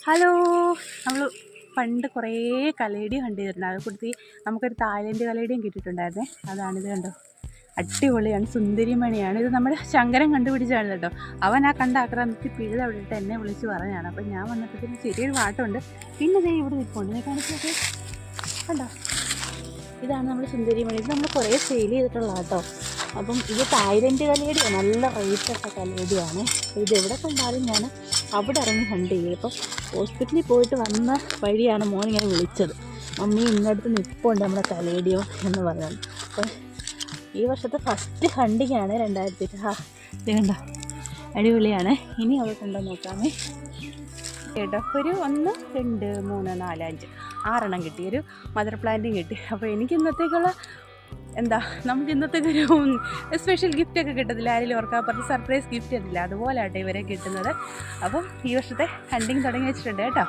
Hello, നമ്മൾ പണ്ട് കുറേ കലേഡിയം കണ്ടു ചെയ്തിട്ടുണ്ട്. അത് കൊടുത്ത് നമുക്കൊരു തായ്ലൻഡ് കലേഡിയം കിട്ടിയിട്ടുണ്ടായിരുന്നേ. അതാണിത്, കണ്ടോ, അടിപൊളിയാണ്, സുന്ദരിമണിയാണ്. ഇത് നമ്മുടെ ശങ്കരൻ കണ്ടുപിടിച്ചാണ് കേട്ടോ. അവൻ ആ കണ്ട ആക്രാന്തത്തിൽ പിഴുത അവിടെ ഇട്ട് എന്നെ വിളിച്ച് പറഞ്ഞാണ്. അപ്പം ഞാൻ വന്നപ്പോഴത്തേക്കും ചെറിയൊരു പാട്ടുണ്ട്. പിന്നെ ദേ ഇവിടെ നിൽപ്പുണ്ട്, കാണിച്ചൊക്കെ കണ്ടോ. ഇതാണ് നമ്മുടെ സുന്ദരിമണി. ഇത് നമ്മൾ കുറേ സെയിൽ ചെയ്തിട്ടുള്ള കേട്ടോ. അപ്പം ഇത് തായ്ലൻഡ് കലേഡിയാണ്, നല്ല റേറ്റൊക്കെ കലേഡിയാണ്. ഇത് എവിടെ കണ്ടാലും ഞാൻ അവിടെ ഇറങ്ങി ഹണ്ട് ചെയ്യും. ഇപ്പം ഹോസ്പിറ്റലിൽ പോയിട്ട് വന്ന വഴിയാണ് മോൻ ഇങ്ങനെ വിളിച്ചത്, മമ്മി ഇന്നടുത്ത് നിൽപ്പുണ്ട് നമ്മുടെ കലേഡിയം എന്ന് പറഞ്ഞത്. അപ്പം ഈ വർഷത്തെ ഫസ്റ്റ് ഹണ്ടിങ്ങാണ് 2000. ഇത് കണ്ടോ, അടിപൊളിയാണ്. ഇനി അവിടെ കണ്ടോ നോക്കാമേ കേട്ടോ. ഒരു 1 2 3 4 5 6 കിട്ടി. ഒരു മദർ പ്ലാന്റും കിട്ടി. അപ്പോൾ എനിക്ക് ഇന്നത്തേക്കുള്ള നമുക്ക് ഇന്നത്തേക്കൊരു സ്പെഷ്യൽ ഗിഫ്റ്റൊക്കെ കിട്ടത്തില്ല, ആരെങ്കിലും ഓർക്കാപ്പുറത്ത് സർപ്രൈസ് ഗിഫ്റ്റ് കിട്ടില്ല, അതുപോലെയാട്ടെ ഇവരെ കിട്ടുന്നത്. അപ്പം ഈ വർഷത്തെ ഹണ്ടിങ് തുടങ്ങി വെച്ചിട്ടുണ്ട് കേട്ടോ.